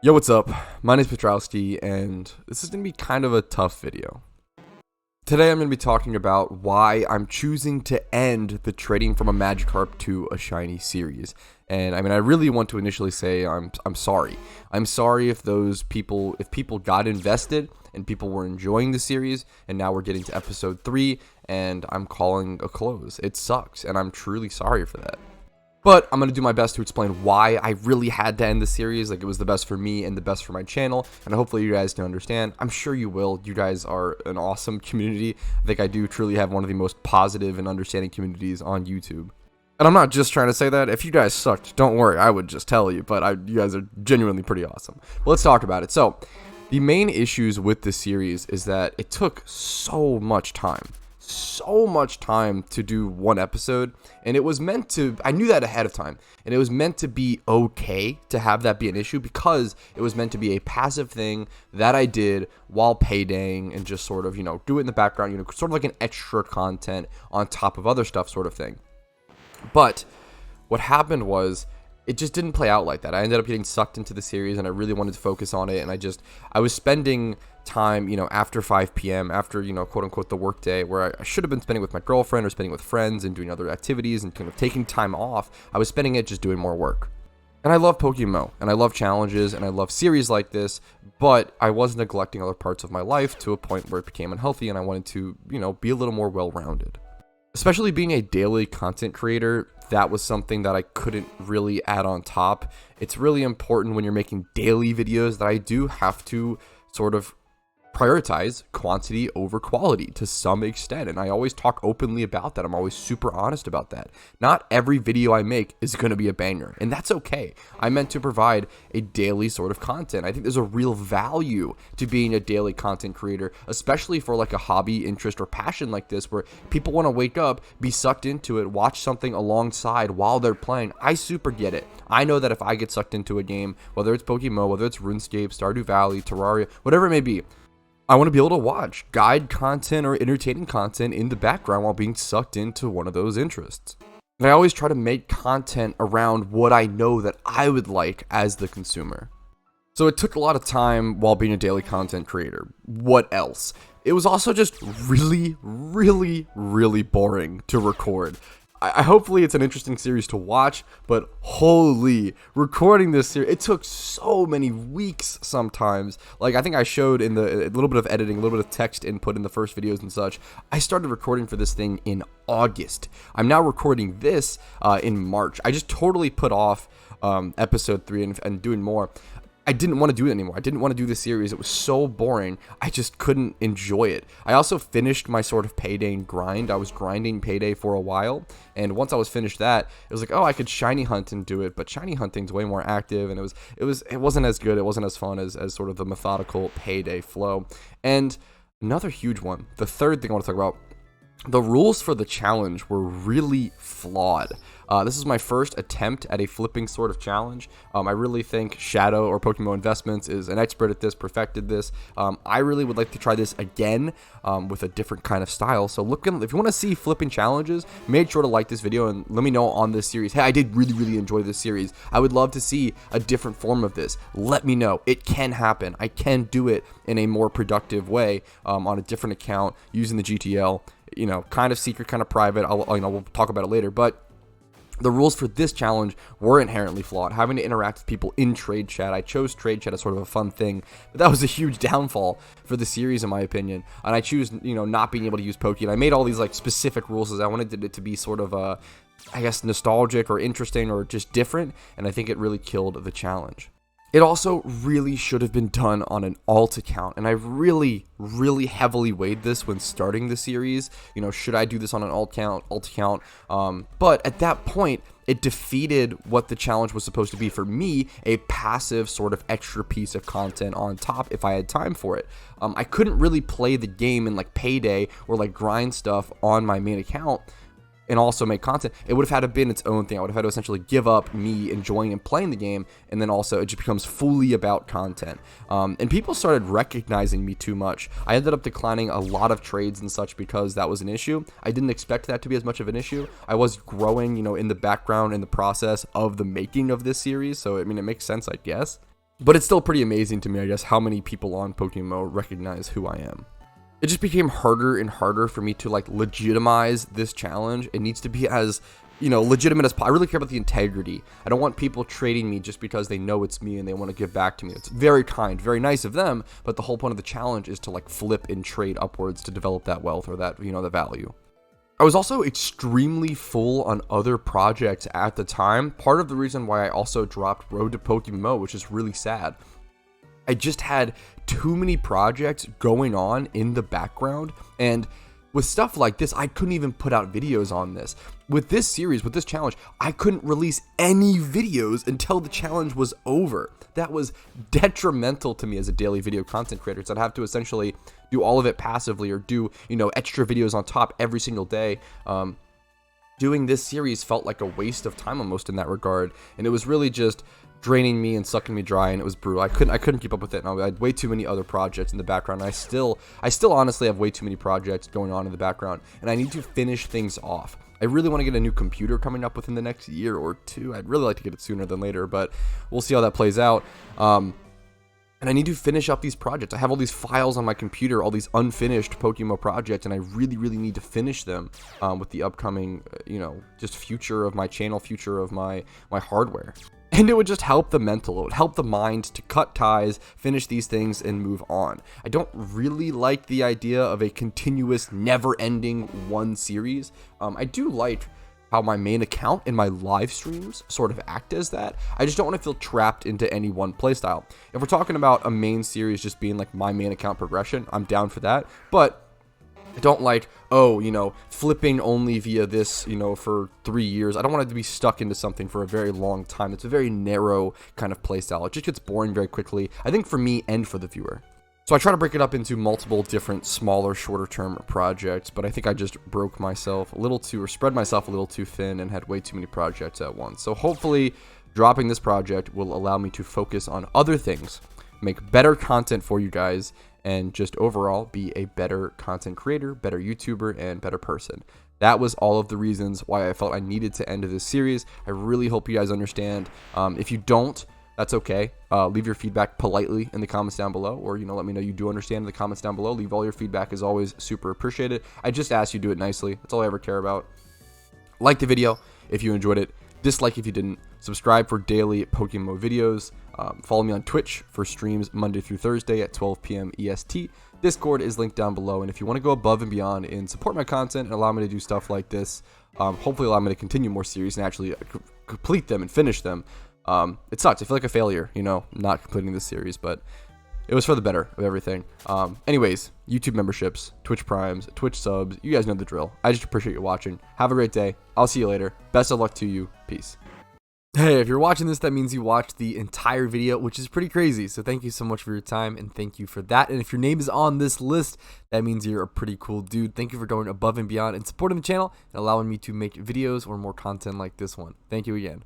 Yo, what's up? My name is Patrouski, and this is going to be kind of a tough video. Today I'm going to be talking about why I'm choosing to end the trading from a Magikarp to a shiny series. And I really want to initially say I'm sorry. I'm sorry if people got invested and people were enjoying the series, and now we're getting to episode 3 and I'm calling a close. It sucks, and I'm truly sorry for that. But I'm going to do my best to explain why I really had to end the series. Like, it was the best for me and the best for my channel. And hopefully you guys can understand. I'm sure you will. You guys are an awesome community. I think I do truly have one of the most positive and understanding communities on YouTube. And I'm not just trying to say that. If you guys sucked, don't worry. I would just tell you. But you guys are genuinely pretty awesome. But let's talk about it. So, the main issues with this series is that it took so much time to do one episode, and it was meant to, I knew that ahead of time, and it was meant to be okay to have that be an issue because it was meant to be a passive thing that I did while paydaying and just sort of, do it in the background, sort of like an extra content on top of other stuff sort of thing. But what happened was, it just didn't play out like that. I ended up getting sucked into the series, and I really wanted to focus on it, and I was spending time, after 5 p.m., after, quote unquote, the work day, where I should have been spending with my girlfriend or spending with friends and doing other activities and kind of taking time off. I was spending it just doing more work. And I love PokeMMO, and I love challenges, and I love series like this, but I was neglecting other parts of my life to a point where it became unhealthy, and I wanted to, be a little more well-rounded. Especially being a daily content creator, that was something that I couldn't really add on top. It's really important when you're making daily videos that I do have to sort of prioritize quantity over quality to some extent, and I always talk openly about that. I'm always super honest about that. Not every video I make is going to be a banger, and that's okay. I meant to provide a daily sort of content. I think there's a real value to being a daily content creator, especially for like a hobby, interest, or passion like this, where people want to wake up, be sucked into it, watch something alongside while they're playing. I super get it. I know that if I get sucked into a game, whether it's PokeMMO, whether it's RuneScape, Stardew Valley, Terraria, whatever it may be, I want to be able to watch guide content or entertaining content in the background while being sucked into one of those interests. And I always try to make content around what I know that I would like as the consumer. So it took a lot of time while being a daily content creator. What else? It was also just really boring to record. Hopefully it's an interesting series to watch, but holy, recording this series, it took so many weeks sometimes. Like, I think I showed in a little bit of editing, a little bit of text input in the first videos and such. I started recording for this thing in August. I'm now recording this in March. I just totally put off episode 3 and doing more. I didn't want to do it anymore. I didn't want to do the series. It was so boring. I just couldn't enjoy it. I also finished my sort of payday grind. I was grinding payday for a while, and once I was finished that, it was like, oh, I could shiny hunt and do it, but shiny hunting's way more active, and it wasn't as good. It wasn't as fun as sort of the methodical payday flow. And another huge one, the third thing I want to talk about, the rules for the challenge were really flawed. This is my first attempt at a flipping sort of challenge. I really think Shadow or PokeMMO Investments is an expert at this, perfected this. I really would like to try this again with a different kind of style. So if you want to see flipping challenges, make sure to like this video and let me know on this series. Hey, I did really enjoy this series. I would love to see a different form of this. Let me know. It can happen. I can do it in a more productive way on a different account using the GTL. Kind of secret, kind of private. We'll talk about it later, but the rules for this challenge were inherently flawed. Having to interact with people in trade chat. I chose trade chat as sort of a fun thing, but that was a huge downfall for the series in my opinion. And I choose, not being able to use Pokeyen. I made all these like specific rules as I wanted it to be sort of I guess nostalgic or interesting or just different, and I think it really killed the challenge. It also really should have been done on an alt account, and I really heavily weighed this when starting the series. Should I do this on an alt account? But at that point, it defeated what the challenge was supposed to be for me, a passive sort of extra piece of content on top if I had time for it. I couldn't really play the game in like payday or like grind stuff on my main account and also make content. It would have had to been its own thing. I would have had to essentially give up me enjoying and playing the game, and then also it just becomes fully about content. And people started recognizing me too much. I ended up declining a lot of trades and such because that was an issue. I didn't expect that to be as much of an issue. I was growing, in the background in the process of the making of this series, so it makes sense, I guess. But it's still pretty amazing to me, I guess, how many people on PokeMMO recognize who I am. It just became harder and harder for me to like legitimize this challenge. It needs to be as, legitimate as possible. I really care about the integrity. I don't want people trading me just because they know it's me and they want to give back to me. It's very kind, very nice of them, but the whole point of the challenge is to like flip and trade upwards to develop that wealth or that, the value. I was also extremely full on other projects at the time. Part of the reason why I also dropped Road to PokeMMO, which is really sad. I just had too many projects going on in the background, and with stuff like this, I couldn't even put out videos on this. With this series, with this challenge, I couldn't release any videos until the challenge was over. That was detrimental to me as a daily video content creator, so I'd have to essentially do all of it passively or do, extra videos on top every single day. Doing this series felt like a waste of time almost in that regard, and it was really just draining me and sucking me dry, and it was brutal. I couldn't keep up with it, and I had way too many other projects in the background. And I still honestly have way too many projects going on in the background, and I need to finish things off. I really want to get a new computer coming up within the next year or two. I'd really like to get it sooner than later, but we'll see how that plays out. And I need to finish up these projects. I have all these files on my computer, all these unfinished PokeMMO projects, and I really, really need to finish them with the upcoming, just future of my channel, future of my hardware. And it would just help the mental, it would help the mind to cut ties, finish these things, and move on. I don't really like the idea of a continuous, never-ending one series. I do like how my main account and my live streams sort of act as that. I just don't want to feel trapped into any one playstyle. If we're talking about a main series just being like my main account progression, I'm down for that. But I don't like, flipping only via this, for 3 years. I don't want it to be stuck into something for a very long time. It's a very narrow kind of playstyle. It just gets boring very quickly, I think, for me and for the viewer. So I try to break it up into multiple different smaller, shorter term projects, but I think I just broke myself a little too, or spread myself a little too thin and had way too many projects at once. So hopefully dropping this project will allow me to focus on other things, make better content for you guys, and just overall be a better content creator, better YouTuber, and better person. That was all of the reasons why I felt I needed to end this series. I really hope you guys understand. If you don't, that's okay. Leave your feedback politely in the comments down below, or let me know you do understand in the comments down below. Leave all your feedback, is always super appreciated. I just ask you do it nicely. That's all I ever care about. Like the video if you enjoyed it. Dislike if you didn't. Subscribe for daily PokeMMO videos. Follow me on Twitch for streams Monday through Thursday at 12 p.m. EST. Discord is linked down below, and if you want to go above and beyond and support my content and allow me to do stuff like this, hopefully allow me to continue more series and actually complete them and finish them. It sucks. I feel like a failure, not completing this series, but it was for the better of everything. Anyways, YouTube memberships, Twitch Primes, Twitch subs, you guys know the drill. I just appreciate you watching. Have a great day. I'll see you later. Best of luck to you. Peace. Hey, if you're watching this, that means you watched the entire video, which is pretty crazy. So thank you so much for your time, and thank you for that. And if your name is on this list, that means you're a pretty cool dude. Thank you for going above and beyond and supporting the channel and allowing me to make videos or more content like this one. Thank you again.